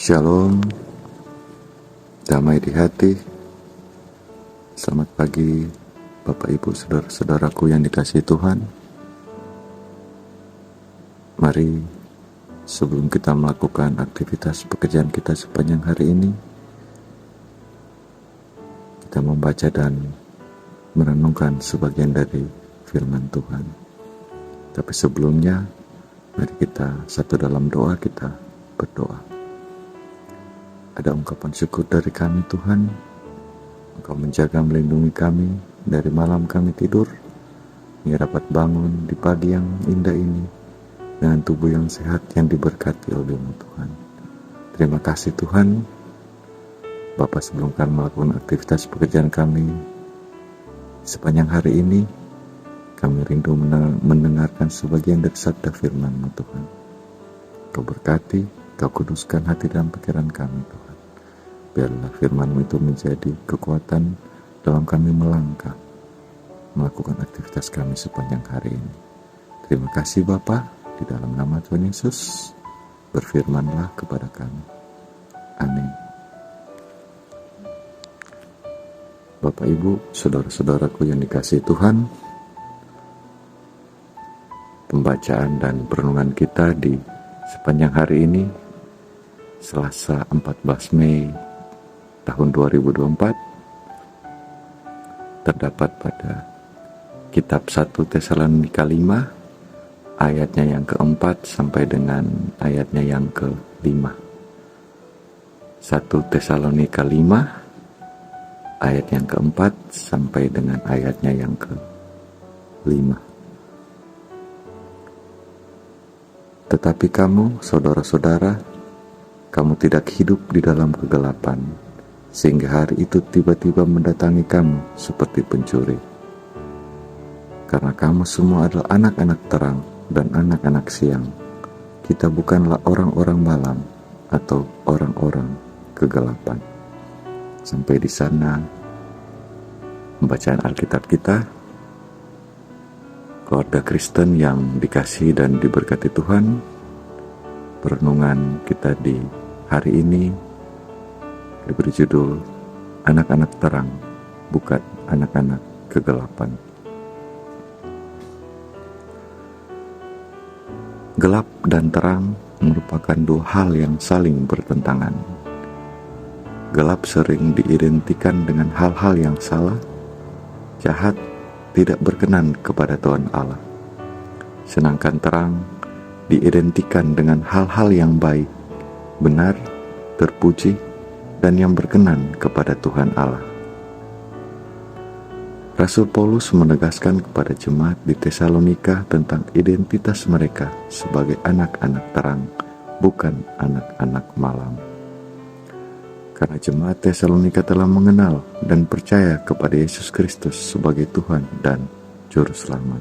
Shalom, damai di hati. Selamat pagi Bapak Ibu Saudara-saudaraku yang dikasihi Tuhan. Mari sebelum kita melakukan aktivitas pekerjaan kita sepanjang hari ini, kita membaca dan merenungkan sebagian dari firman Tuhan. Tapi sebelumnya, mari kita satu dalam doa, kita berdoa. Ada ungkapan syukur dari kami Tuhan, Engkau menjaga melindungi kami dari malam kami tidur, hingga dapat bangun di pagi yang indah ini, dengan tubuh yang sehat yang diberkati oleh-Mu Tuhan. Terima kasih Tuhan, Bapa, sebelum kami melakukan aktivitas pekerjaan kami sepanjang hari ini, kami rindu mendengarkan sebagian dari sabda firman-Mu Tuhan. Kau berkati, Kau kuduskan hati dan pikiran kami Tuhan. Biarlah firman-Mu itu menjadi kekuatan dalam kami melangkah, melakukan aktivitas kami sepanjang hari ini. Terima kasih Bapa, di dalam nama Tuhan Yesus, berfirmanlah kepada kami. Amin. Bapak Ibu, saudara-saudaraku yang dikasihi Tuhan, pembacaan dan perenungan kita di sepanjang hari ini, Selasa 14 Mei tahun 2024, terdapat pada kitab 1 Tesalonika 5 ayatnya yang keempat sampai dengan ayatnya yang ke-5. 1 Tesalonika 5 ayat yang keempat sampai dengan ayatnya yang ke-5. Tetapi kamu, saudara-saudara, kamu tidak hidup di dalam kegelapan, sehingga hari itu tiba-tiba mendatangi kamu seperti pencuri. Karena kamu semua adalah anak-anak terang dan anak-anak siang. Kita bukanlah orang-orang malam atau orang-orang kegelapan. Sampai di sana pembacaan Alkitab kita. Keluarga Kristen yang dikasihi dan diberkati Tuhan, perenungan kita di hari ini diberi judul Anak-anak Terang, Bukan Anak-anak Kegelapan. Gelap dan terang merupakan dua hal yang saling bertentangan. Gelap sering diidentikan dengan hal-hal yang salah, jahat, tidak berkenan kepada Tuhan Allah. Sedangkan terang diidentikan dengan hal-hal yang baik, benar, terpuji, dan yang berkenan kepada Tuhan Allah. Rasul Paulus menegaskan kepada jemaat di Tesalonika tentang identitas mereka sebagai anak-anak terang, bukan anak-anak malam. Karena jemaat Tesalonika telah mengenal dan percaya kepada Yesus Kristus sebagai Tuhan dan Juru Selamat.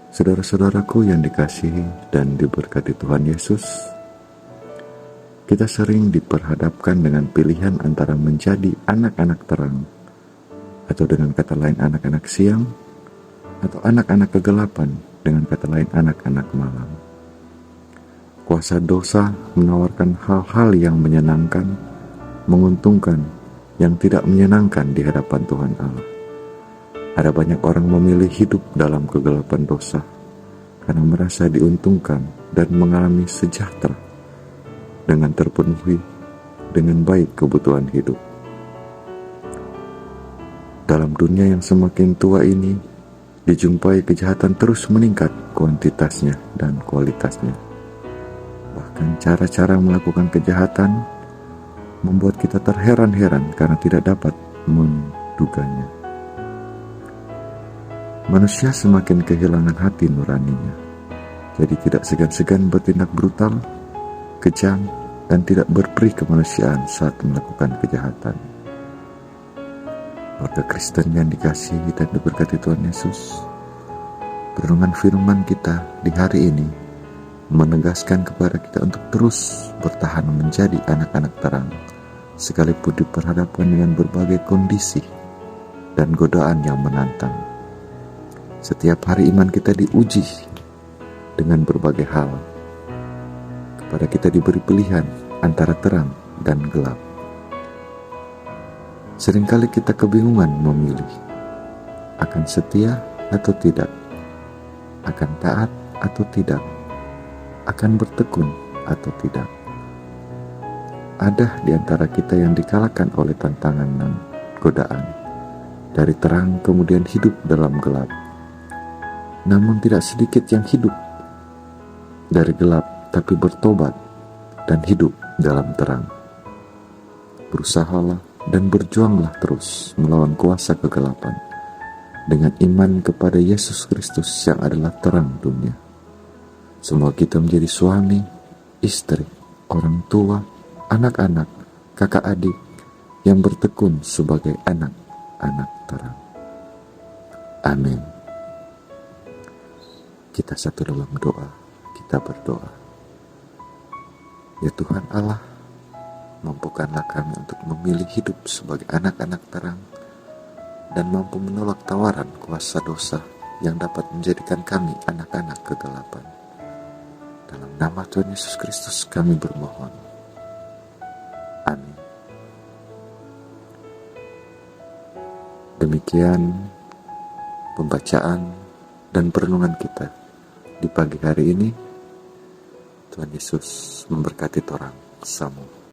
Saudara-saudaraku yang dikasihi dan diberkati Tuhan Yesus, kita sering diperhadapkan dengan pilihan antara menjadi anak-anak terang, atau dengan kata lain anak-anak siang, atau anak-anak kegelapan, dengan kata lain anak-anak malam. Kuasa dosa menawarkan hal-hal yang menyenangkan, menguntungkan, yang tidak menyenangkan di hadapan Tuhan Allah. Ada banyak orang memilih hidup dalam kegelapan dosa karena merasa diuntungkan dan mengalami sejahtera dengan terpenuhi dengan baik kebutuhan hidup. Dalam dunia yang semakin tua ini, dijumpai kejahatan terus meningkat kuantitasnya dan kualitasnya. Bahkan cara-cara melakukan kejahatan membuat kita terheran-heran karena tidak dapat menduganya. Manusia semakin kehilangan hati nuraninya, jadi tidak segan-segan bertindak brutal, kejam, dan tidak berperi kemanusiaan saat melakukan kejahatan. Keluarga Kristen yang dikasihi dan diberkati Tuhan Yesus, perenungan firman kita di hari ini menegaskan kepada kita untuk terus bertahan menjadi anak-anak terang, sekalipun diperhadapkan dengan berbagai kondisi dan godaan yang menantang. Setiap hari iman kita diuji dengan berbagai hal. Kepada kita diberi pilihan antara terang dan gelap. Seringkali kita kebingungan memilih, akan setia atau tidak, akan taat atau tidak, akan bertekun atau tidak. Ada di antara kita yang dikalahkan oleh tantangan dan godaan, dari terang kemudian hidup dalam gelap. Namun tidak sedikit yang hidup dari gelap tapi bertobat dan hidup dalam terang. Berusahalah dan berjuanglah terus melawan kuasa kegelapan dengan iman kepada Yesus Kristus yang adalah terang dunia. Semua kita menjadi suami, istri, orang tua, anak-anak, kakak adik yang bertekun sebagai anak-anak terang. Amin. Kita satu dalam doa, kita berdoa. Ya Tuhan Allah, mampukanlah kami untuk memilih hidup sebagai anak-anak terang dan mampu menolak tawaran kuasa dosa yang dapat menjadikan kami anak-anak kegelapan. Dalam nama Tuhan Yesus Kristus kami bermohon. Amin. Demikian pembacaan dan perenungan kita di pagi hari ini. Tuhan Yesus memberkati orang semua.